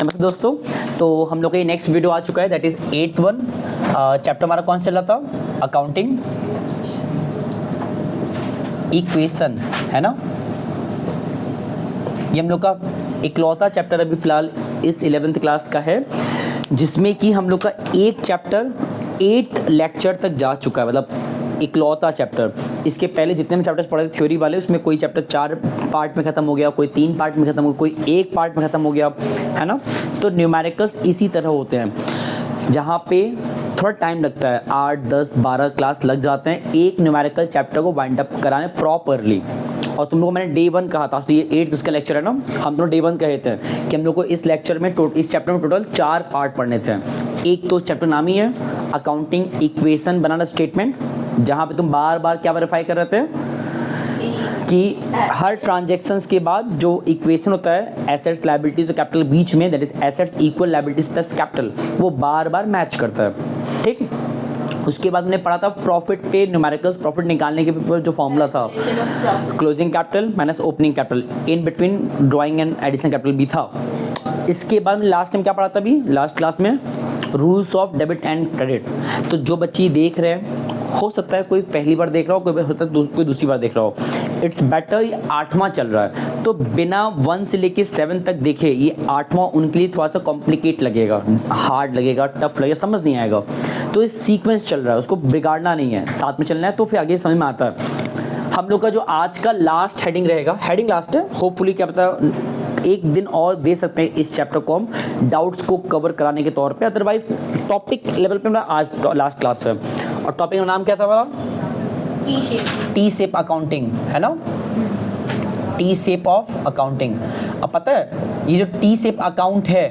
नमस्ते दोस्तों। तो हम लोग का ये नेक्स्ट वीडियो आ चुका है, that is 8th one. Chapter हमारा कौन सा चल रहा था? अकाउंटिंग इक्वेशन, है ना। ये हम लोग का इकलौता चैप्टर अभी फिलहाल इस 11th क्लास का है, जिसमें कि हम लोग का एक चैप्टर 8 लेक्चर तक जा चुका है, मतलब इकलौता चैप्टर। इसके पहले जितने भी चैप्टर्स पढ़े थे थ्योरी वाले, उसमें कोई चैप्टर 4 पार्ट में खत्म हो गया, कोई 3 पार्ट में खत्म हो गया, कोई 1 पार्ट में खत्म हो गया, है ना। तो न्यूमेरिकल्स इसी तरह होते हैं, जहाँ पे थोड़ा टाइम लगता है, 8, 10, 12 क्लास लग जाते हैं एक न्यूमेरिकल चैप्टर को वाइंड अप कराने प्रॉपरली। और तुम लोगों को मैंने डे 1 कहा था, तो ये 8 जिसका लेक्चर है ना, हम लोग डे 1 कहे थे कि हम लोग को इस लेक्चर में इस चैप्टर में टोटल 4 पार्ट पढ़ने थे। एक तो चैप्टर नाम ही है अकाउंटिंग इक्वेशन बनाना स्टेटमेंट, जहाँ पे तुम बार बार क्या वेरीफाई कर रहे थे कि हर ट्रांजैक्शंस के बाद जो इक्वेशन होता है एसेट्स लायबिलिटीज और कैपिटल बीच में, that is assets equal liabilities plus capital, वो बार बार मैच करता है। ठीक। उसके बाद हमने पढ़ा था प्रॉफिट पे न्यूमेरिकल्स, प्रॉफिट निकालने के ऊपर जो फॉर्मूला था, closing capital minus opening capital, in between drawing and additional capital भी था। इसके बाद लास्ट टाइम क्या पढ़ा था अभी लास्ट क्लास में? Rules of debit and credit. तो जो बच्चे देख रहे हैं, हो सकता है कोई पहली बार देख रहा हो, कोई होता है कोई दूसरी बार देख रहा हो। इट्स बेटर, ये 8वां चल रहा है, तो बिना 1 से लेके 7 तक देखे, ये 8वां उनके लिए थोड़ा सा कॉम्प्लिकेट लगेगा, हार्ड लगेगा, टफ लगेगा, समझ नहीं आएगा। तो इस सीक्वेंस चल रहा है, उसको बिगाड़ना नहीं है, साथ में चलना है, तो फिर आगे समझ में आता है। हम लोग का जो आज का लास्ट हेडिंग रहेगा, हेडिंग लास्ट है, होपफुली क्या पता एक दिन और दे सकते हैं इस चैप्टर को हम डाउट्स को कवर कराने के तौर पे, अदरवाइज टॉपिक लेवल पे मेरा आज लास्ट क्लास है। और टॉपिक का नाम क्या था हमारा? टी शेप अकाउंटिंग, है ना, टी शेप ऑफ अकाउंटिंग। अब पता है ये जो टी शेप अकाउंट है,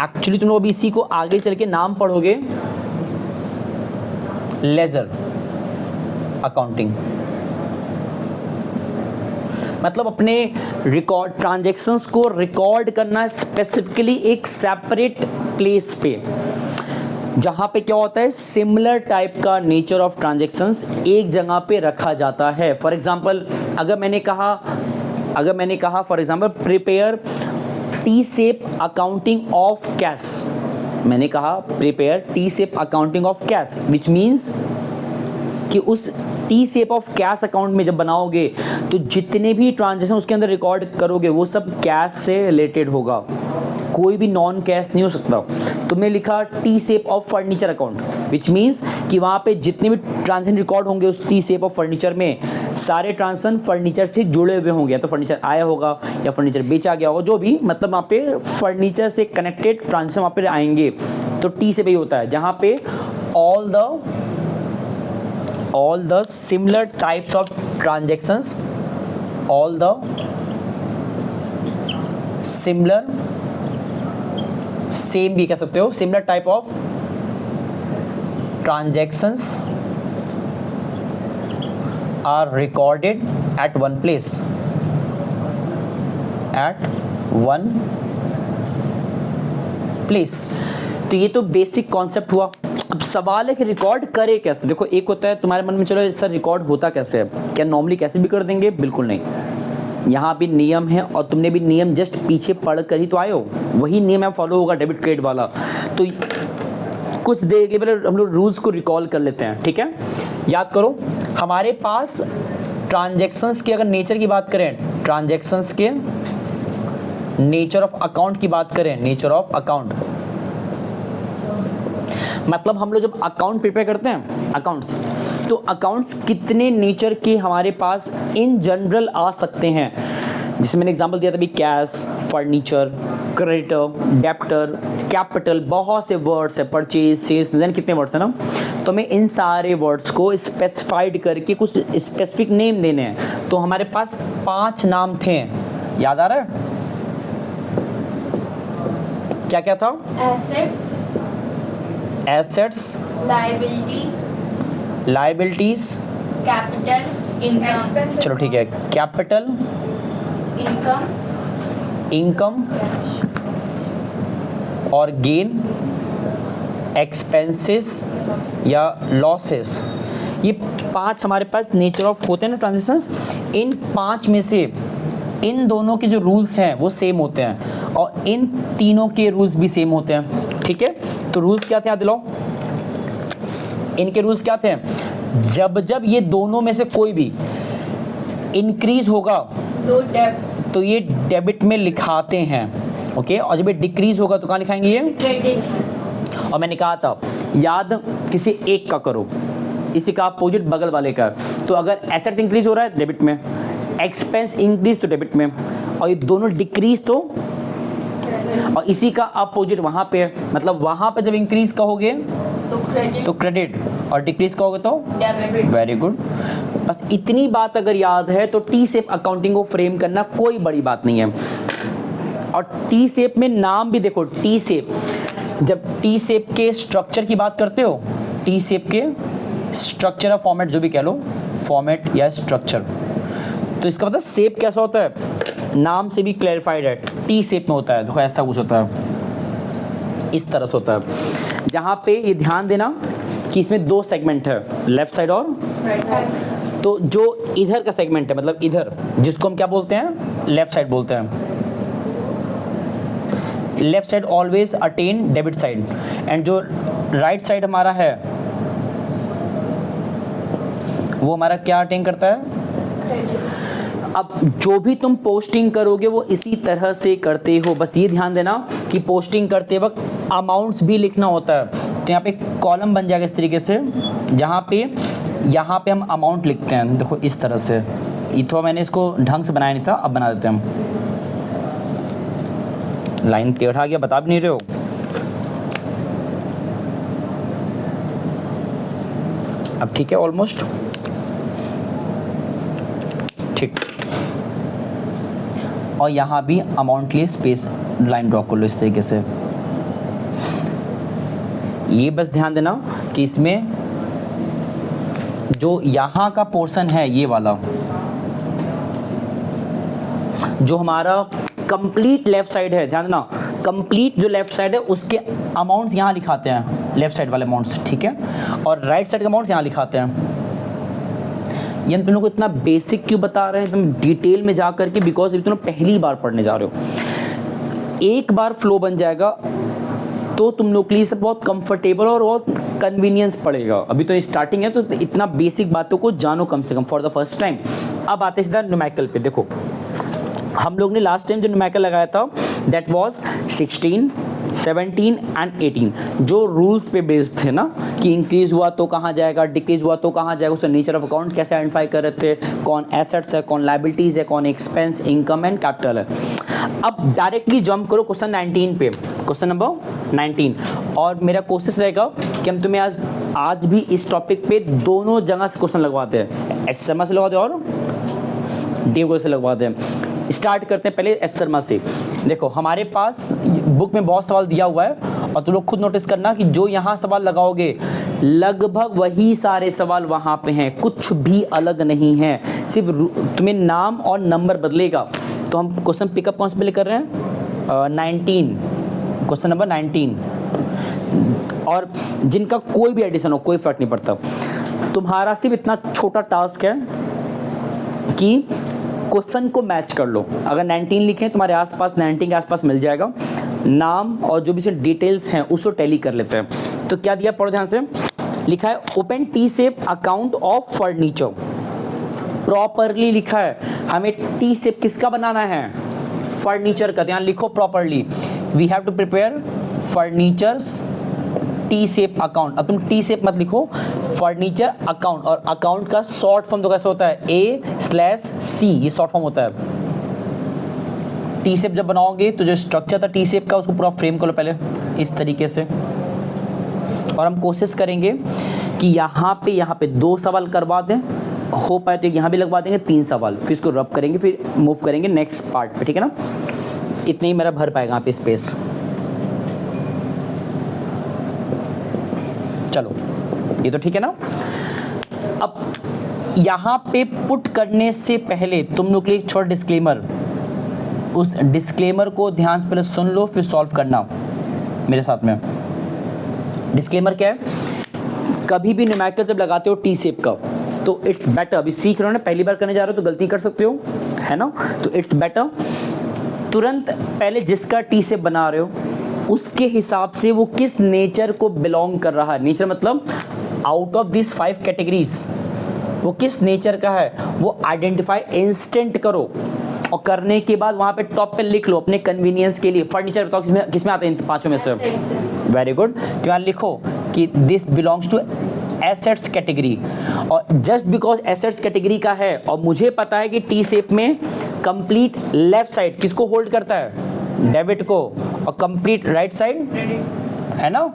एक्चुअली तुम लोग अभी इसी को आगे चल के नाम पढ़ोगे लेजर अकाउंटिंग। मतलब अपने रिकॉर्ड ट्रांजैक्शंस को रिकॉर्ड करना स्पेसिफिकली एक सेपरेट प्लेस पे, जहां पे क्या होता है, सिमिलर टाइप का नेचर ऑफ ट्रांजैक्शंस एक जगह पे रखा जाता है। फॉर एग्जांपल अगर मैंने कहा for example prepare T shape accounting of cash, मैंने कहा prepare T shape accounting of cash, which means कि उस T shape of cash account में जब बनाओगे तो जितने भी ट्रांजैक्शन उसके अंदर रिकॉर्ड करोगे वो सब कैश से रिलेटेड होगा, कोई भी नॉन कैश नहीं हो सकता। तुमने लिखा T shape of furniture account, which means कि वहाँ पे जितने भी ट्रांजैक्शन रिकॉर्ड होंगे उस टी शेप ऑफ फर्नीचर में, सारे ट्रांजैक्शन फर्नीचर से जुड़े हुए होंगे, तो फर्नीचर आया होगा या फर्नीचर बेचा गया होगा, जो भी, मतलब वहाँ पे फर्नीचर से कनेक्टेड ट्रांजैक्शन वहाँ पे आएंगे। तो टी शेप यही होता है जहाँ पे all the similar types of transactions, all the similar, same भी कह सकते हो, similar type of transactions are recorded at one place, at one place। तो ये तो बेसिक कॉन्सेप्ट हुआ। अब सवाल है कि रिकॉर्ड करे कैसे। देखो, एक होता है तुम्हारे मन में, चलो सर रिकॉर्ड होता कैसे है, क्या नॉर्मली कैसे भी कर देंगे? बिल्कुल नहीं, यहाँ भी नियम है और तुमने भी नियम जस्ट पीछे पढ़ कर ही तो आए हो, वही नियम है फॉलो होगा डेबिट क्रेडिट वाला। तो कुछ देर के पहले हम लोग रूल्स को रिकॉल कर लेते हैं, ठीक है। याद करो, हमारे पास ट्रांजेक्शन्स की अगर नेचर की बात करें, ट्रांजेक्शन्स के नेचर ऑफ अकाउंट की बात करें, नेचर ऑफ अकाउंट मतलब हम लोग जब अकाउंट प्रिपेयर करते हैं अकाउंट्स, तो अकाउंट्स कितने नेचर के हमारे पास इन जनरल आ सकते हैं। जिसमें मैंने एग्जांपल दिया था भी, cash, furniture, creditor, debtor, capital, बहुत से वर्ड्स है, परचेज, सेल्स, जाने कितने वर्ड्स हैं ना। तो हमें इन सारे वर्ड्स को स्पेसिफाइड करके कुछ स्पेसिफिक नेम देने हैं। तो हमारे पास 5 नाम थे, याद आ रहा है? क्या क्या था? एसेट्स, लायबिलिटीज, कैपिटल, इनकम, चलो ठीक है, कैपिटल, इनकम और गेन, एक्सपेंसेस या लॉसेस। ये 5 हमारे पास नेचर ऑफ होते हैं ना ट्रांजैक्शंस। इन 5 में से इन दोनों के जो रूल्स हैं वो सेम होते हैं और इन तीनों के रूल्स भी सेम होते हैं, ठीक है। तो रूल्स क्या थे याद दिलाओ, इनके रूल्स क्या थे, जब जब ये दोनों में से कोई भी इंक्रीज होगा दो डेबिट तो ये डेबिट में लिखाते हैं, ओके। और जब ये डिक्रीज होगा तो कहाँ लिखाएंगे ये, क्रेडिट। और मैंने कहा था याद किसी एक का करो, इसी का अपोजिट बगल वाले का। तो अगर एसेट्स इंक्रीज हो रहा है डेबिट में, एक्सपेंस इंक्रीज तो डेबिट में, और ये दोनों डिक्रीज तो, और इसी का अपोजिट वहाँ पे, मतलब वहाँ पे जब इंक्रीज कहोगे तो क्रेडिट और डिक्रीज कहोगे तो डेबिट। Very good. बस इतनी बात अगर याद है तो टी शेप अकाउंटिंग को फ्रेम करना कोई बड़ी बात नहीं है। और टी शेप में नाम भी देखो, टी शेप, जब टी शेप के स्ट्रक्चर की बात करते हो, टी शेप के स्ट्रक्चर या फॉर्मेट जो भी कह लो, फॉर्मेट या स्ट्रक्चर, तो इसका मतलब शेप कैसा होता है, नाम से भी क्लैरिफाइड है, टी शेप में होता है। देखो ऐसा कुछ होता है, इस तरह से होता है, जहाँ पे ये ध्यान देना कि इसमें दो सेगमेंट है, लेफ्ट साइड और राइट साइड। तो जो इधर का सेगमेंट है, मतलब इधर, जिसको हम क्या बोलते हैं, लेफ्ट साइड बोलते हैं। Left side always attain debit side, and जो राइट साइड हमारा है वो हमारा क्या अटेन करता है। अब जो भी तुम पोस्टिंग करोगे वो इसी तरह से करते हो, बस ये ध्यान देना कि पोस्टिंग करते वक्त अमाउंट्स भी लिखना होता है। तो यहाँ पे कॉलम बन जाएगा इस तरीके से, जहाँ पे यहाँ पे हम अमाउंट लिखते हैं, देखो इस तरह से। ये तो मैंने इसको ढंग से बनाया नहीं था, अब बना देते हैं हम। लाइन टेढ़ा गया, बता भी नहीं रहे हो। अब ठीक है ऑलमोस्ट, ठीक। और यहाँ भी अमाउंट के लिए स्पेस लाइन ड्रॉ कर लो इस तरीके से। ये बस ध्यान देना कि इसमें जो यहाँ का पोर्शन है, ये वाला जो हमारा कंप्लीट लेफ्ट साइड है, ध्यान देना, कंप्लीट जो लेफ्ट साइड है उसके अमाउंट्स यहाँ लिखाते हैं, लेफ्ट साइड वाले अमाउंट्स, ठीक है। और राइट साइड के अमाउंट्स यहाँ लिखाते हैं। ये हम तुम लोग को इतना बेसिक क्यों बता रहे हैं, तुम डिटेल में जा करके, बिकॉज तुम लोग पहली बार पढ़ने जा रहे हो। एक बार फ्लो बन जाएगा तो तुम लोग के लिए सब बहुत कंफर्टेबल और बहुत कन्वीनियंस पड़ेगा। अभी तो स्टार्टिंग है, तो इतना बेसिक बातों को जानो कम से come for the first time. अब आते सीधा न्यूमेरिकल पे। देखो हम लोग ने लास्ट टाइम जो न्यूमेरिकल लगाया था दैट वाज 16, 17 एंड 18, जो रूल्स पे बेस्ड थे ना, कि इंक्रीज हुआ तो कहाँ जाएगा, डिक्रीज हुआ तो कहाँ जाएगा, उसका नेचर ऑफ अकाउंट कैसे आइडेंटिफाई कर रहे थे, कौन एसेट्स है, कौन लायबिलिटीज है, कौन एक्सपेंस, इनकम एंड कैपिटल है। अब डायरेक्टली जंप करो क्वेश्चन 19 पे, क्वेश्चन नंबर 19। और मेरा कोशिश रहेगा कि हम तुम्हें आज भी इस टॉपिक पे दोनों जगह से क्वेश्चन लगवाते हैं, एस शर्मा से लगवाते हैं और देवगढ़ से लगवाते हैं। स्टार्ट करते हैं पहले एस शर्मा से। देखो हमारे पास बुक में बहुत सवाल दिया हुआ है, और तुम लोग खुद नोटिस करना कि जो यहाँ सवाल लगाओगे लगभग वही सारे सवाल वहाँ पे हैं, कुछ भी अलग नहीं है, सिर्फ तुम्हें नाम और नंबर बदलेगा। तो हम क्वेश्चन पिकअप कौन से पहले कर रहे हैं, 19, क्वेश्चन नंबर 19। और जिनका कोई भी एडिशन हो कोई फर्क नहीं पड़ता, तुम्हारा सिर्फ इतना छोटा टास्क है कि क्वेश्चन को मैच कर लो। अगर 19 लिखें तुम्हारे आसपास 19 के आसपास मिल जाएगा, नाम और जो भी इसमें डिटेल्स हैं उसको टैली कर लेते हैं। तो क्या दिया, पढ़ो ध्यान से। लिखा है open T shape account of furniture, properly लिखा है। हमें टी शेप किसका बनाना है, फर्नीचर का। ध्यान लिखो properly, we have to prepare furnitures T shape account. अब तुम टी शेप मत लिखो, फर्नीचर अकाउंट, और अकाउंट का शॉर्ट फॉर्म तो कैसे होता है, A/C, ये शॉर्ट फॉर्म होता है। टी शेप जब बनाओगे तो जो स्ट्रक्चर था टी शेप का उसको पूरा फ्रेम करो पहले इस तरीके से। और हम कोशिश करेंगे कि यहाँ पे 2 सवाल करवा दें, हो पाए तो यहाँ भी लगवा देंगे 3 सवाल, फिर इसको रब करेंगे, फिर मूव करेंगे नेक्स्ट पार्ट पे, ठीक है ना। इतने ही मेरा भर पाएगा यहाँ पे स्पेस। चलो ये तो ठीक है ना। अब यहाँ पे पुट करने से पहले तुम लोग के लिए एक छोटा डिस्क्लेमर, उस डिस्क्लेमर को ध्यान से पहले सुन लो फिर सॉल्व करना मेरे साथ में। डिस्क्लेमर क्या है, कभी भी न्यूमेरिकल जब लगाते हो टी शेप का तो इट्स बेटर, अभी सीख रहे हो ना, पहली बार करने जा रहे हो तो गलती कर सकते हो, है ना। तो इट्स बेटर तुरंत पहले जिसका टी से बना रहे हो उसके हिसाब से वो किस नेचर को बिलोंग कर रहा है। नेचर मतलब आउट ऑफ दिस 5 कैटेगरीज वो किस नेचर का है वो आइडेंटिफाई इंस्टेंट करो, और करने के बाद वहाँ पे टॉप पे लिख लो अपने कन्वीनियंस के लिए। फर्नीचर बताओ किसमें आते हैं इन पांचों में से? Very good. तो यहाँ लिखो कि this belongs to assets category, और जस्ट बिकॉज एसेट्स कैटेगरी का है और मुझे पता है कि टी शेप में कंप्लीट लेफ्ट साइड किसको होल्ड करता है? डेबिट को, और कंप्लीट राइट साइड है ना।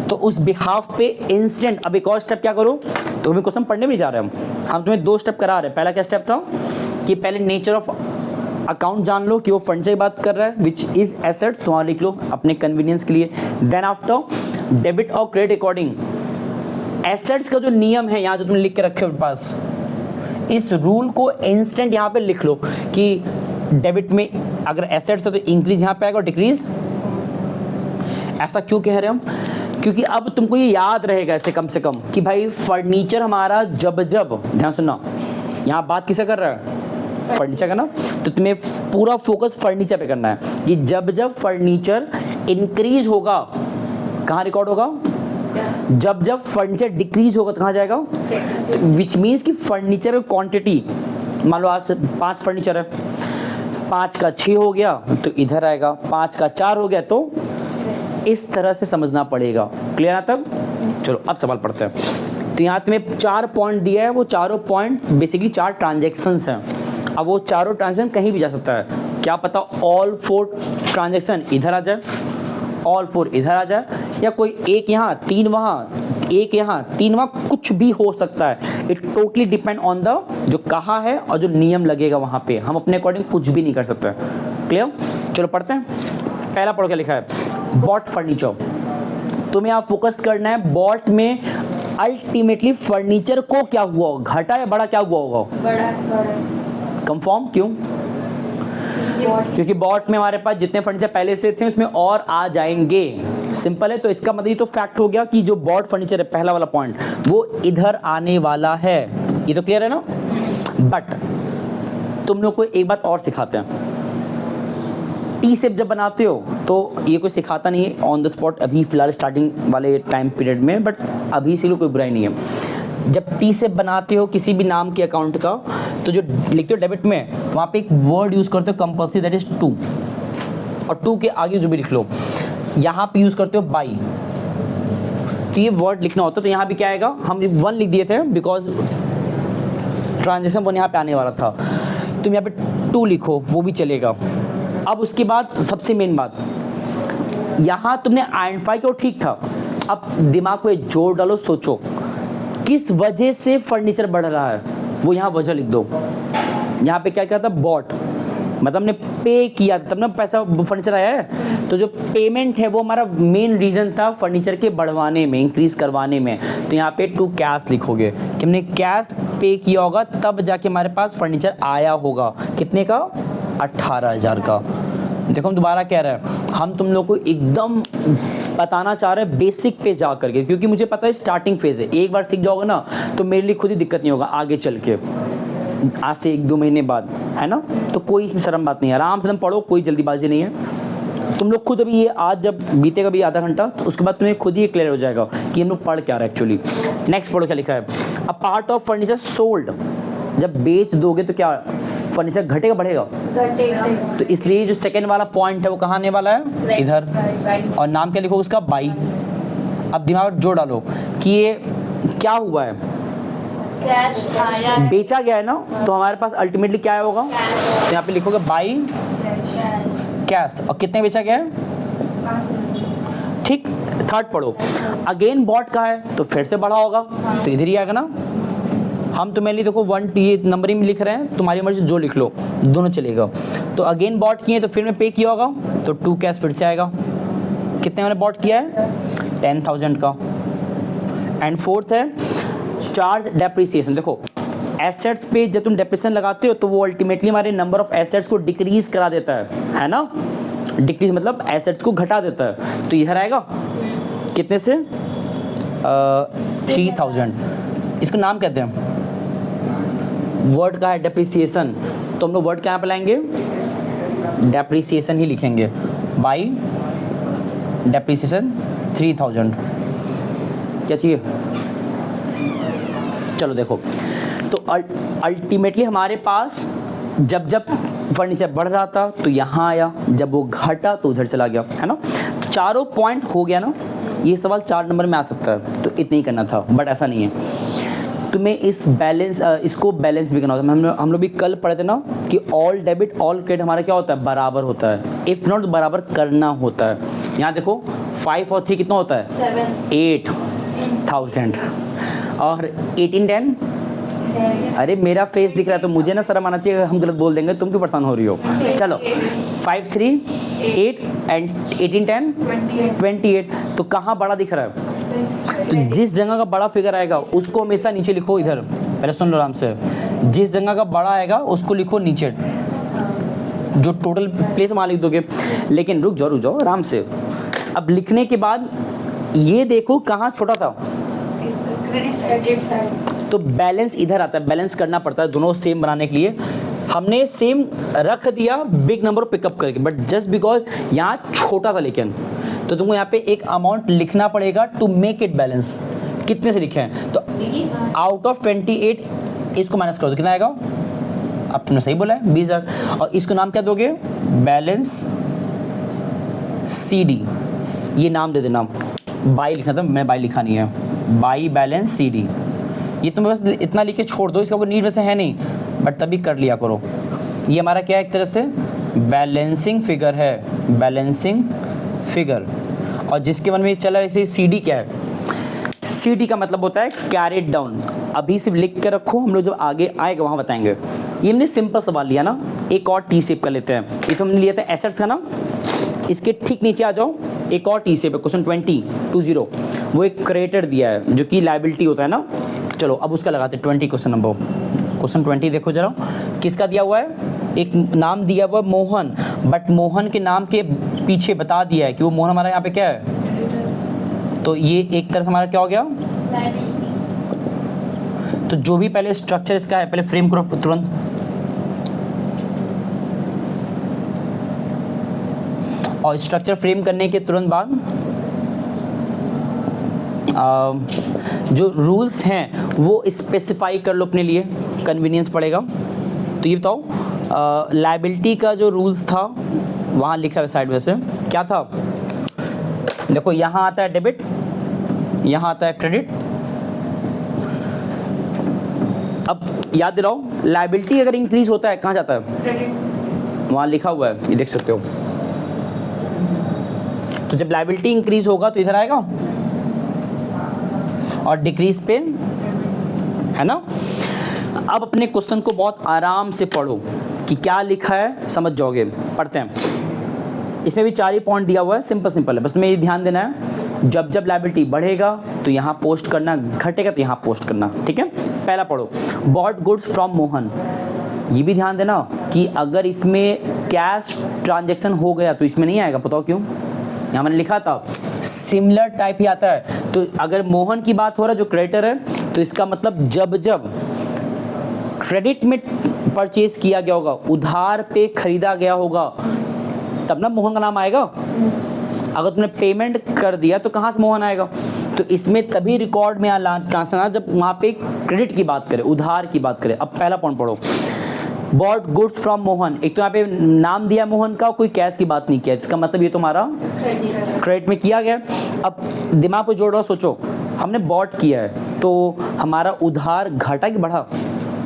तो उस बिहाफ पे इंस्टेंट अब एक और स्टेप क्या करो, तो तुम्हें क्वेश्चन पढ़ने भी जा रहे हैं हम तुम्हें 2 स्टेप करा रहे हैं। पहला क्या स्टेप था कि पहले नेचर ऑफ अकाउंट जान लो कि वो फंड से बात कर रहा है विच इज एसेट्स, तो वहाँ लिख लो अपने कन्वीनियंस के लिए। देन आफ्टर डेबिट और क्रेडिट अकॉर्डिंग एसेट्स का जो नियम है यहाँ जो तुमने लिख के रखे हो अपने पास, इस रूल को इंस्टेंट यहाँ पे लिख लो कि डेबिट में अगर एसेट्स है तो इंक्रीज यहाँ पे आएगा और डिक्रीज। ऐसा क्यों कह रहे हम? क्योंकि अब तुमको ये याद रहेगा ऐसे कम से कम कि भाई फर्नीचर हमारा जब जब, ध्यान सुनना, यहाँ बात किसे कर रहा है? फर्नीचर का ना। तो तुम्हें पूरा फोकस फर्नीचर पे करना है कि जब जब फर्नीचर इंक्रीज होगा कहाँ रिकॉर्ड होगा? जब जब फर्नीचर डिक्रीज होगा तो कहाँ जाएगा? विच मीन्स कि फर्नीचर की क्वांटिटी, मान लो आज 5 फर्नीचर है, 5 का 6 हो गया तो इधर आएगा, 5 का 4 हो गया, तो इस तरह से समझना पड़ेगा। क्लियर है तब? चलो अब सवाल पढ़ते हैं। तो यहाँ तुम्हें 4 पॉइंट दिया है, वो चारों पॉइंट बेसिकली 4 ट्रांजेक्शन्स हैं। अब वो चारों ट्रांजेक्शन कहीं भी जा सकता है, क्या पता ऑल 4 ट्रांजेक्शन इधर आ जाए, ऑल 4 इधर आ जाए, या कोई एक यहाँ 3 वहाँ, एक यहाँ 3 वहाँ, कुछ भी हो सकता है। It totally depend on the जो कहा है और जो नियम लगेगा वहाँ पे, हम अपने अकॉर्डिंग कुछ भी नहीं कर सकते। क्लियर? चलो पढ़ते हैं। पहला पढ़ो क्या लिखा है? Bought furniture. तुम्हें यहाँ फोकस करना है बॉट में अल्टीमेटली फर्नीचर को क्या हुआ होगा, घटा या बड़ा क्या हुआ होगा? बड़ा। कंफर्म क्यों? क्योंकि बॉट में हमारे पास जितने फर्नीचर पहले से थे उसमें और आ जाएंगे। सिंपल है। तो इसका मतलब ये तो फैक्ट हो गया कि जो बॉट फर्नीचर है पहला वाला पॉइंट वो इधर आने वाला है। ये तो क्लियर है ना? बट तुम लोग को एक बात और सिखाते हैं। टी शेप जब बनाते हो तो ये कोई सिखाता नहीं है ऑन द स्पॉट अभी फिलहाल स्टार्टिंग वाले टाइम पीरियड में, बट अभी से कोई बुराई नहीं है। जब टी शेप बनाते हो किसी भी नाम के अकाउंट का, तो जो लिखते हो डेबिट में वहाँ पे एक वर्ड यूज़ करते हो कंपल्सरी, दैट इज 2, और 2 के आगे जो भी लिख लो। यहाँ पे यूज़ करते हो बाई, तो ये वर्ड लिखना होता है। तो यहाँ भी क्या आएगा? हम 1 लिख दिए थे बिकॉज ट्रांजेक्शन 1 यहाँ पे आने वाला था। तुम यहाँ पे 2 लिखो वो भी चलेगा। अब उसके बाद सबसे मेन बात, यहाँ तुमने आइडेंटिफाई किया ठीक था, अब दिमाग को जोड़ डालो, सोचो किस वजह से फर्नीचर बढ़ रहा है, वो यहाँ वजह लिख दो। यहाँ पे क्या क्या था? बॉट, मतलब हमने पे किया तब ना पैसा फर्नीचर आया है। तो जो पेमेंट है वो हमारा मेन रीज़न था फर्नीचर के बढ़वाने में, इंक्रीज करवाने में। तो यहाँ पे 2 कैश लिखोगे कि हमने कैश पे किया होगा तब जाके हमारे पास फर्नीचर आया होगा। कितने का? 18,000 का। देखो हम दोबारा कह रहे हैं, हम तुम लोग को एकदम बताना चाह रहे हैं बेसिक पे जा करके, क्योंकि मुझे पता है स्टार्टिंग फेज है। एक बार सीख जाओगे ना तो मेरे लिए खुद ही दिक्कत नहीं होगा आगे चल के, आज से 1-2 महीने बाद, है ना। तो कोई इसमें शर्म बात नहीं है, आराम से तुम पढ़ो, कोई जल्दीबाजी नहीं है। तुम लोग खुद अभी ये आज जब बीतेगा भी आधा घंटा तो उसके बाद तुम्हें खुद ही क्लियर हो जाएगा कि हम लोग पढ़ क्या रहे हैं एक्चुअली। नेक्स्ट पढ़ो क्या लिखा है? A part of furniture sold, जब बेच दोगे तो क्या फर्नीचर घटेगा बढ़ेगा? घटेगा। तो इसलिए जो सेकेंड वाला पॉइंट है वो कहाँ आने वाला है? इधर। और नाम क्या लिखो उसका? बाई। अब दिमाग जोड़ डालो कि ये क्या हुआ है? कैश आया है। बेचा गया है ना, तो हमारे पास अल्टीमेटली क्या होगा? तो यहाँ पे लिखोगे बाई कैश, और कितने बेचा गया है? ठीक। थर्ड पढ़ो, अगेन बॉट का है तो फिर से बढ़ा होगा, तो इधर ही आएगा ना। हम तो मेनली देखो 1 ये नंबरिंग में लिख रहे हैं, तुम्हारी मर्जी जो लिख लो, दोनों चलेगा। तो अगेन बॉट किए तो फिर में पे किया होगा, तो 2 कैश फिर से आएगा। कितने मैंने बॉट किया है? 10,000 का। एंड फोर्थ है चार्ज डेप्रिसिएशन। देखो एसेट्स पे जब तुम डेप्रिसिएशन लगाते हो तो वो अल्टीमेटली हमारे नंबर ऑफ एसेट्स को डिक्रीज करा देता है ना। डिक्रीज मतलब एसेट्स को घटा देता है। तो इधर आएगा कितने से? 3,000। इसका नाम कहते हैं, वर्ड का है डेप्रिसिएशन। तो हम लोग वर्ड कहाँ पे लाएंगे, डेप्रिसिएशन ही लिखेंगे, बाई डेप्रिसिएशन 3000। क्या चाहिए, चलो देखो, तो अल्टीमेटली हमारे पास जब जब फर्नीचर बढ़ रहा था तो यहाँ आया, जब वो घटा तो उधर चला गया, है ना। तो चारों पॉइंट हो गया ना, ये सवाल 4 नंबर में आ सकता है, तो इतना ही करना था, बट ऐसा नहीं है। तुम्हें इसको बैलेंस भी करना होता है। हम लोग भी कल पढ़े थे ना कि ऑल डेबिट ऑल क्रेडिट हमारा क्या होता है, बराबर होता है, इफ़ नॉट बराबर करना होता है। यहाँ देखो 5 और 3 कितना होता है, 7 8000 और 1810। अरे मेरा फेस दिख रहा है तो मुझे ना शर्म आना चाहिए, हम गलत बोल देंगे, तुम क्यों परेशान हो रही हो। चलो 5 3 8 एंड 18 10 28, तो कहाँ बड़ा दिख रहा है, तो जिस जगह का बड़ा फिगर आएगा उसको हमेशा नीचे लिखो। इधर पहले सुन लो आराम से, जिस जगह का बड़ा आएगा उसको लिखो नीचे, जो टोटल प्लेस वहाँ लिख दोगे। लेकिन रुक जाओ आराम से। अब लिखने के बाद ये देखो कहाँ छोटा था, क्रेडिट साइड, तो बैलेंस इधर आता है, बैलेंस करना पड़ता है दोनों सेम बनाने के लिए। हमने सेम रख दिया बिग नंबर पिकअप करके, बट जस्ट बिकॉज यहाँ छोटा था, लेकिन तो तुमको यहाँ पे एक अमाउंट लिखना पड़ेगा टू मेक इट बैलेंस। कितने से लिखे हैं, तो आउट ऑफ 28 इसको माइनस कर दो, कितना आएगा, आपने सही बोला है 20,000। और इसको नाम क्या दोगे, बैलेंस CD, ये नाम दे देना। बाई लिखना था, मैं बाई लिखा नहीं है, बाई बैलेंस CD। ये तुम बस इतना लिख के छोड़ दो, इसका कोई नीड वैसे है नहीं, बट तभी कर लिया करो। ये हमारा क्या है, एक तरह से बैलेंसिंग फिगर है, बैलेंसिंग फिगर। और जिसके मन में चला ऐसे CD क्या है, CD का मतलब होता है कैरिड डाउन। अभी सिर्फ लिख के रखो, हम लोग जब आगे आएगा वहाँ बताएंगे। ये हमने सिंपल सवाल लिया ना, एक और टी शेप कर लेते हैं। ये तो हमने लिया था एसेट्स का ना, इसके ठीक नीचे आ जाओ, एक और टी शेप है, क्वेश्चन 20 वो एक क्रेडिटर दिया है जो कि लायबिलिटी होता है ना। चलो अब उसका लगाते हैं 20 क्वेश्चन 20 देखो जरा, किसका दिया हुआ है, एक नाम दिया हुआ है मोहन, बट मोहन के नाम के पीछे बता दिया है कि वो मोहन हमारा यहाँ पे क्या है, तो ये एक तरह से हमारा क्या हो गया। तो जो भी पहले स्ट्रक्चर इसका है, पहले फ्रेम करो तुरंत। और स्ट्रक्चर फ्रेम करने के तुरंत बाद जो रूल्स हैं वो स्पेसिफाई कर लो अपने लिए, कन्वीनियंस पड़ेगा। तो ये बताओ लायबिलिटी का जो रूल्स था वहाँ लिखा है साइड में से, क्या था, देखो यहाँ आता है डेबिट, यहाँ आता है क्रेडिट। अब याद दिलाओ, लायबिलिटी अगर इंक्रीज होता है कहाँ जाता है, क्रेडिट, वहाँ लिखा हुआ है, ये देख सकते हो। तो जब लायबिलिटी इंक्रीज होगा तो इधर आएगा, और डिक्रीज पे, है ना। अब अपने क्वेश्चन को बहुत आराम से पढ़ो कि क्या लिखा है, समझ जाओगे। पढ़ते हैं, इसमें भी 4 ही पॉइंट दिया हुआ है, सिंपल है, बस तुम्हें ये ध्यान देना है, जब जब लायबिलिटी बढ़ेगा तो यहाँ पोस्ट करना, घटेगा तो यहाँ पोस्ट करना, ठीक है। पहला पढ़ो, बॉट गुड्स फ्रॉम मोहन। ये भी ध्यान देना कि अगर इसमें कैश ट्रांजैक्शन हो गया तो इसमें नहीं आएगा, बताओ क्यों, यहाँ मैंने लिखा था सिमिलर टाइप ही आता है। तो अगर मोहन की बात हो रहा है जो क्रेडिटर है, तो इसका मतलब जब जब क्रेडिट में परचेज किया गया होगा, उधार पे खरीदा गया होगा, तब ना मोहन का नाम आएगा। अगर तुमने पेमेंट कर दिया तो कहाँ से मोहन आएगा, तो इसमें तभी रिकॉर्ड में ट्रांसफर जब वहाँ पे क्रेडिट की बात करें, उधार की बात करें। अब पहला पॉइंट पढ़ो, बॉट गुड्स फ्रॉम मोहन। एक तो यहाँ पे नाम दिया मोहन का, कोई कैश की बात नहीं किया, इसका मतलब ये तुम्हारा क्रेडिट में किया गया। अब दिमाग पे जोड़ रहा, सोचो हमने बॉट किया है तो हमारा उधार घटा कि बढ़ा,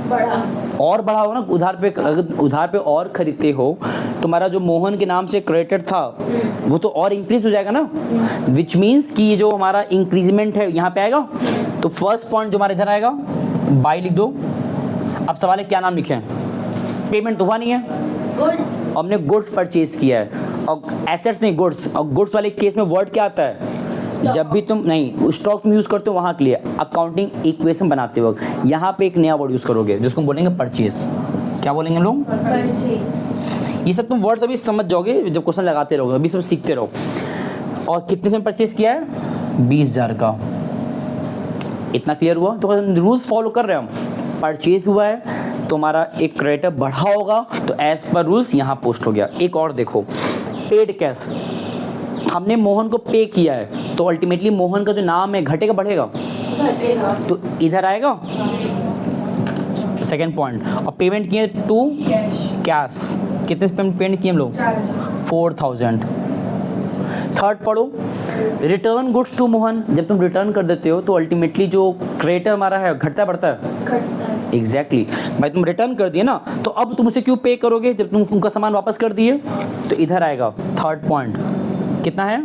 बढ़ा, और बढ़ा हो ना। उधार पे, अगर उधार पे और खरीदते हो तुम्हारा जो मोहन के नाम से क्रेडिट था वो तो और इंक्रीज हो जाएगा ना, विच मीन्स कि ये जो हमारा इंक्रीजमेंट है यहाँ पे आएगा। तो फर्स्ट पॉइंट जो हमारा इधर आएगा, बाई लिख दो। अब सवाल है क्या नाम लिखे हैं, पेमेंट तो हुआ नहीं है, गुड्स, हमने गुड्स परचेज किया है, और एसेट्स नहीं गुड्स। और गुड्स वाले केस में वर्ड क्या आता है, जब भी तुम नहीं स्टॉक में यूज करते हो वहाँ के लिए अकाउंटिंग इक्वेशन बनाते वक्त यहाँ पे एक नया वर्ड यूज करोगे जिसको बोलेंगे परचेज। क्या बोलेंगे हम लोग, परचेज। ये सब तुम वर्ड्स अभी समझ जाओगे जब क्वेश्चन लगाते रहोगे, अभी सब सीखते रहो। और कितने से परचेज किया है, 20,000 का। इतना क्लियर हुआ, तो रूल्स फॉलो कर रहे हैं हम। परचेज हुआ है तुम्हारा एक क्रेडिटर बढ़ा होगा तो एज पर रूल्स यहाँ पोस्ट हो गया। एक और देखो, पेड कैश, हमने मोहन को पे किया है तो अल्टीमेटली मोहन का जो नाम है घटेगा बढ़ेगा, घटेगा। तो इधर आएगा सेकेंड पॉइंट। और पेमेंट किए टू कैश कैश, कितने से पेमेंट किए हम लोग? 4000। 4000। थर्ड पढ़ो, रिटर्न गुड्स टू मोहन, जब तुम रिटर्न कर देते हो तो अल्टीमेटली जो क्रेडिटर हमारा है घटता बढ़ता है? घटता है। एग्जैक्टली भाई, तुम रिटर्न कर दिए ना तो अब तुम उसे क्यों पे करोगे जब तुम उनका सामान वापस कर दिए? तो इधर आएगा थर्ड पॉइंट, कितना है?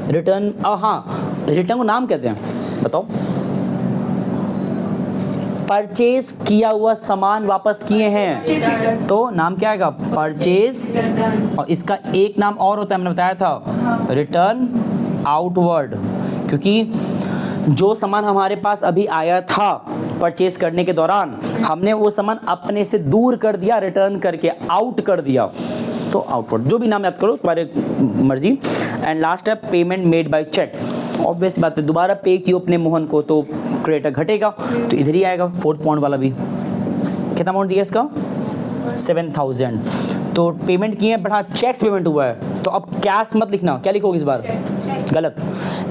रिटर्न, हाँ रिटर्न को नाम कहते हैं, बताओ। परचेज किया हुआ सामान वापस किए हैं तो नाम क्या आएगा? परचेज। और इसका एक नाम और होता है, मैंने बताया था, रिटर्न आउटवर्ड, क्योंकि जो सामान हमारे पास अभी आया था परचेज करने के दौरान हमने वो सामान अपने से दूर कर दिया, रिटर्न करके आउट कर दिया, तो आउटवर्ड। जो भी नाम याद करो, तुम्हारे मर्जी। एंड लास्ट है payment made by cheque, obvious बात है, दोबारा पे किया अपने मोहन को तो क्रेडिटर घटेगा, तो इधर ही आएगा फोर्थ पॉइंट वाला भी। कितना अमाउंट दिया इसका? 7000। तो पेमेंट किए बढ़ा, चेक पेमेंट हुआ है, तो अब कैश मत लिखना, क्या लिखोगे इस बार? गलत।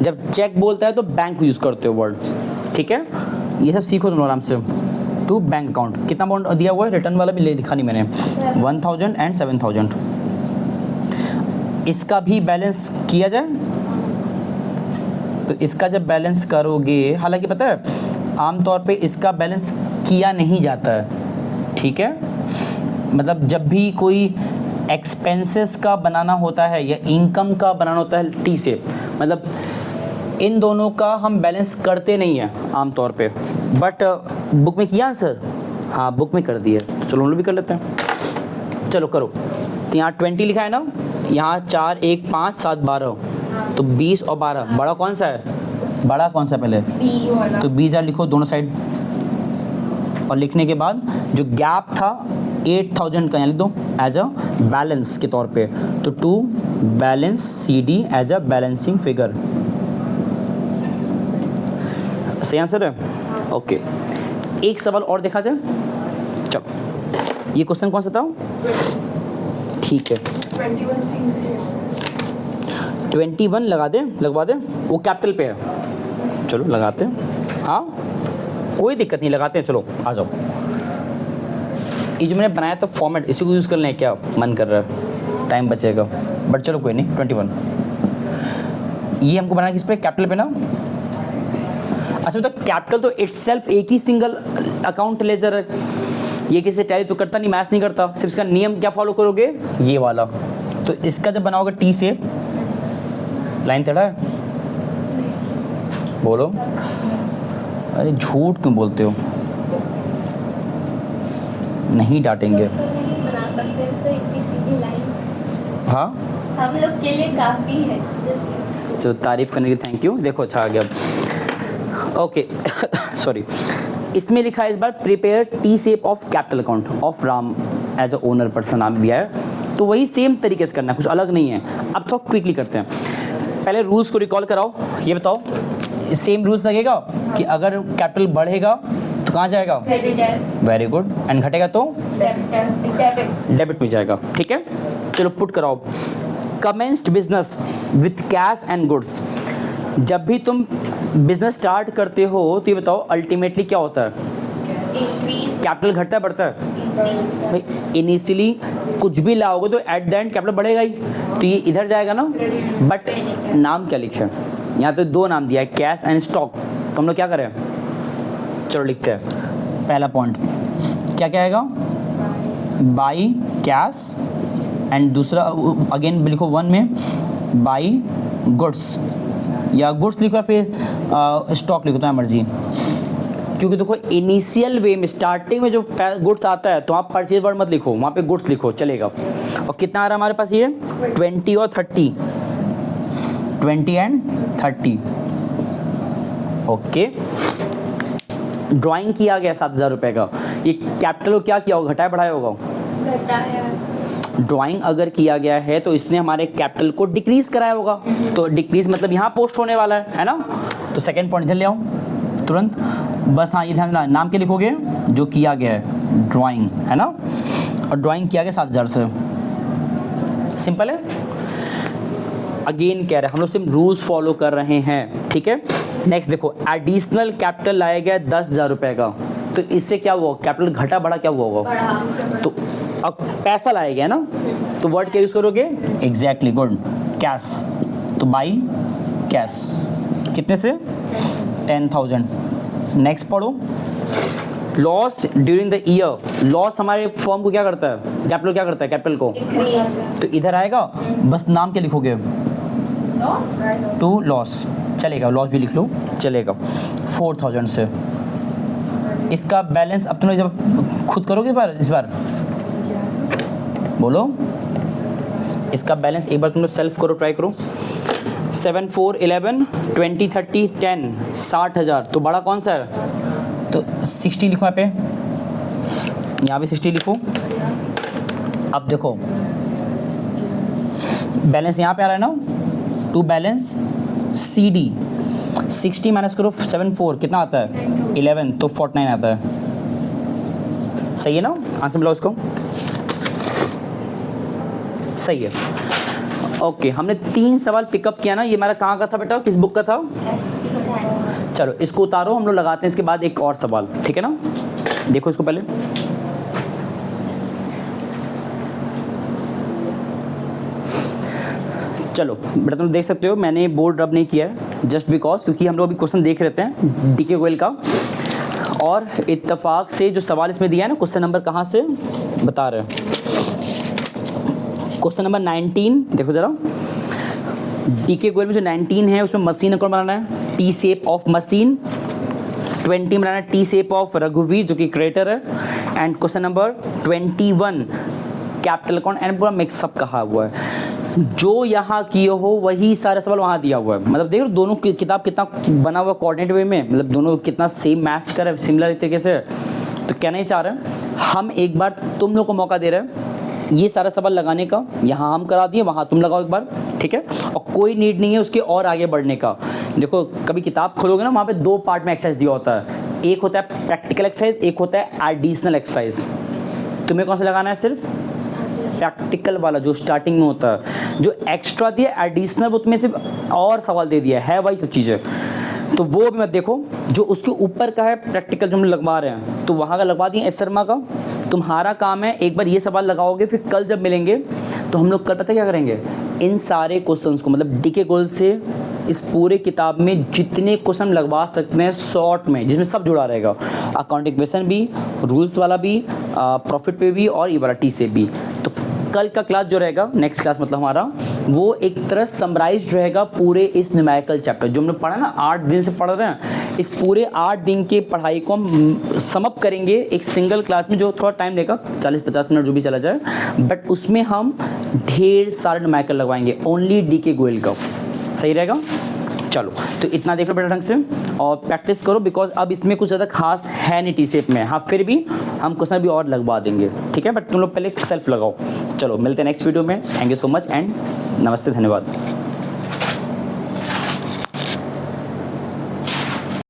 जब चेक बोलता है तो बैंक यूज़ करते हो वर्ड, ठीक है? ये सब सीखो तुम आराम से। टू बैंक अकाउंट, कितना अमाउंट दिया हुआ है? रिटर्न वाला भी लिखा नहीं मैंने, 1000 एंड 7000। इसका भी बैलेंस किया जाए, तो इसका जब बैलेंस करोगे, हालांकि पता है आमतौर पे इसका बैलेंस किया नहीं जाता है, ठीक है? मतलब जब भी कोई एक्सपेंसेस का बनाना होता है या इनकम का बनाना होता है टी से, मतलब इन दोनों का हम बैलेंस करते नहीं हैं आमतौर पे, बट बुक में किया सर? हाँ बुक में कर दिया, तो चलो हम लोग भी कर लेते हैं। चलो करो। तो यहाँ 20 लिखा है ना, यहाँ 4 1 5 7 12, तो 20 और 12, बड़ा कौन सा है? बड़ा कौन सा पहले? 20। तो 20,000 लिखो दोनों साइड, और लिखने के बाद जो गैप था 8000 का यहाँ लिख दो एज अ बैलेंस के तौर पे, तो to balance CD as a balancing figure. सही आंसर है? ओके। एक सवाल और देखा जाए, चलो। ये क्वेश्चन कौन सा था? ठीक है, 21 लगा दे, लगवा दे, वो कैपिटल पे है, चलो लगाते हैं। हाँ कोई दिक्कत नहीं, लगाते हैं, चलो आ जाओ। ये जो मैंने बनाया था फॉर्मेट, इसी को यूज़ कर लें, क्या मन कर रहा है, टाइम बचेगा, बट चलो कोई नहीं। 21 ये हमको बनाना किस पे? कैपिटल पे ना। अच्छा तो कैपिटल तो इटसेल्फ एक ही सिंगल अकाउंट लेजर है, ये किसी टैली तो करता नहीं, मैच नहीं करता, सिर्फ इसका नियम क्या फॉलो करोगे? ये वाला। तो इसका जब बनाओगे टी से, लाइन टेढ़ा है, बोलो। अरे झूठ क्यों बोलते हो? नहीं डांटेंगे। बना सकते हैं सर, इतनी सीधी लाइन हाँ हम लोग के लिए काफ़ी है। चलो तारीफ करने की थैंक यू। देखो अच्छा आ गया। Okay sorry. इसमें लिखा है इस बार prepare T shape of capital account of Ram as a owner person नाम दिया है, तो वही सेम तरीके से करना है, कुछ अलग नहीं है। अब थोड़ा क्विकली करते हैं, पहले रूल्स को रिकॉल कराओ। ये बताओ सेम रूल्स लगेगा कि अगर कैपिटल बढ़ेगा तो कहाँ जाएगा? Very good. एंड घटेगा तो डेबिट में जाएगा, ठीक है? चलो पुट कराओ। Commenced business with cash and goods, जब भी तुम बिजनेस स्टार्ट करते हो तो ये बताओ अल्टीमेटली क्या होता है? कैपिटल घटता है बढ़ता है? भाई इनिशियली कुछ भी लाओगे तो एट द एंड कैपिटल बढ़ेगा ही, तो ये इधर जाएगा ना। बट नाम क्या लिखे? यहाँ तो दो नाम दिया है, कैश एंड स्टॉक, तो हम लोग क्या करें? चलो लिखते हैं। पहला पॉइंट क्या क्या आएगा? बाई कैश, एंड दूसरा अगेन लिखो 1 में बाई गुड्स, या गुड्स लिखो फिर स्टॉक लिखो, तो मर्जी। क्योंकि देखो इनिशियल वे में स्टार्टिंग में जो गुड्स आता है तो आप परचेज वर्ड मत लिखो, वहाँ पे गुड्स लिखो चलेगा। और कितना आ रहा है हमारे पास? ये 20 और 30, 20 एंड 30। ओके, ड्राइंग किया गया 7000 रुपये का, ये कैपिटल को क्या किया होगा? घटाया बढ़ाया होगा? ड्राइंग अगर किया गया है तो इसने हमारे कैपिटल को डिक्रीज कराया होगा, तो डिक्रीज मतलब यहाँ पोस्ट होने वाला है ना। तो सेकंड पॉइंट इधर ले आओ तुरंत। बस हाँ ये ध्यान देना, नाम क्या लिखोगे, जो किया गया है, ड्राइंग है ना, और ड्राइंग किया गया 7,000 से, सिंपल है। अगेन कह रहे हैं हम लोग सिर्फ रूल्स फॉलो कर रहे हैं, ठीक है। नेक्स्ट देखो, एडिशनल कैपिटल लाया गया 10,000 रुपये का, तो इससे क्या हुआ, कैपिटल घटा बढ़ा क्या हुआ होगा, तो अब पैसा लाया गया ना, तो वर्ड क्या यूज़ करोगे, एग्जैक्टली, गुड, कैश, तो बाई कैश, कितने से, 10,000। नेक्स्ट पढ़ो, loss during the year, loss हमारे फर्म को क्या करता है, कैपिटल क्या करता है, कैपिटल को, तो इधर आएगा, बस नाम क्या लिखोगे, टू लॉस, चलेगा, लॉस भी लिख लो, चलेगा, 4,000 से। इसका बैलेंस अब तुमने जब खुद करोगे इस बार बोलो, इसका बैलेंस एक बार तुम लोग सेल्फ करो, ट्राई करो। 7, 4, 11, 20, 30, 10, 60,000, तो बड़ा कौन सा है, तो 60 लिखो यहाँ पे 60 लिखो। अब देखो बैलेंस यहाँ पे आ रहा है ना, to balance C D, 60 minus करो 7, 4 कितना आता है, 11, तो 49 आता है, सही है ना, आंसर मिला उसको, सही है। ओके, हमने 3 सवाल पिकअप किया ना, ये हमारा कहाँ का था बेटा, किस बुक का था, चलो इसको उतारो, हम लोग लगाते हैं इसके बाद एक और सवाल, ठीक है ना, देखो इसको पहले, चलो बेटा तुम देख सकते हो मैंने बोर्ड रब नहीं किया है, जस्ट बिकॉज क्योंकि हम लोग अभी क्वेश्चन देख रहते हैं डीके गोयल का, और इत्तेफाक से जो सवाल इसमें दिया है ना, क्वेश्चन नंबर कहाँ से बता रहे हैं, क्वेश्चन नंबर 19 देखो जरा, डीके गोयल में जो 19 है उसमें मशीन अकाउंट बनाना है, टी शेप ऑफ मशीन, 20 बनाना है टी शेप ऑफ रघुवीर जो कि क्रिएटर है, and question number 21 capital account, and पूरा मिक्सअप कहा हुआ है, जो यहाँ किए हो वही सारे सवाल वहाँ दिया हुआ है, मतलब देखो दोनों की किताब कितना बना हुआ कोऑर्डिनेट वे में, मतलब दोनों कितना सेम मैच कर रहा है सिमिलर तरीके से, तो कहना ही चाह रहे हैं हम एक बार तुम लोग को मौका दे रहे हैं ये सारा सवाल लगाने का, यहाँ हम करा दिए वहाँ तुम लगाओ एक बार, ठीक है, और कोई नीड नहीं है उसके और आगे बढ़ने का। देखो कभी किताब खोलोगे ना, वहाँ पे 2 पार्ट में एक्सरसाइज दिया होता है, एक होता है प्रैक्टिकल एक्सरसाइज, एक होता है एडिशनल एक्सरसाइज, तुम्हें कौन सा लगाना है, सिर्फ प्रैक्टिकल वाला जो स्टार्टिंग में होता है, जो एक्स्ट्रा दिया एडिशनल वो तुम्हें सिर्फ और सवाल दे दिया है वही सब चीज़ें, तो वो भी मत देखो, जो उसके ऊपर का है प्रैक्टिकल जो हम लगवा रहे हैं तो वहाँ का लगवा दिए एस शर्मा का, तुम्हारा काम है एक बार ये सवाल लगाओगे, फिर कल जब मिलेंगे तो हम लोग कल पता क्या करेंगे, इन सारे क्वेश्चंस को मतलब डीके गोयल से इस पूरे किताब में जितने क्वेश्चन लगवा सकते हैं शॉर्ट में, जिसमें सब जुड़ा रहेगा, अकाउंटिंग क्वेश्चन भी, रूल्स वाला भी, प्रॉफिट पे भी, और ये वाला टी से भी। तो कल का क्लास जो रहेगा, नेक्स्ट क्लास मतलब हमारा, वो एक तरह समराइज्ड रहेगा पूरे इस न्यूमेरिकल चैप्टर जो हमने पढ़ा ना, 8 दिन से पढ़ रहे हैं, इस पूरे 8 दिन के पढ़ाई को हम समअप करेंगे एक सिंगल क्लास में, जो थोड़ा टाइम लेगा 40-50 मिनट जो भी चला जाए, बट उसमें हम ढेर सारे न्यूमेरिकल लगवाएंगे ओनली डीके गोयल का, सही रहेगा। चलो तो इतना देख लो बेटा ढंग से और प्रैक्टिस करो, बिकॉज अब इसमें कुछ ज़्यादा खास है नहीं टी शेप में, हाँ फिर भी हम क्वेश्चन भी और लगवा देंगे, ठीक है, बट तुम लोग पहले सेल्फ लगाओ। चलो मिलते हैं नेक्स्ट वीडियो में, thank you so much and नमस्ते, धन्यवाद।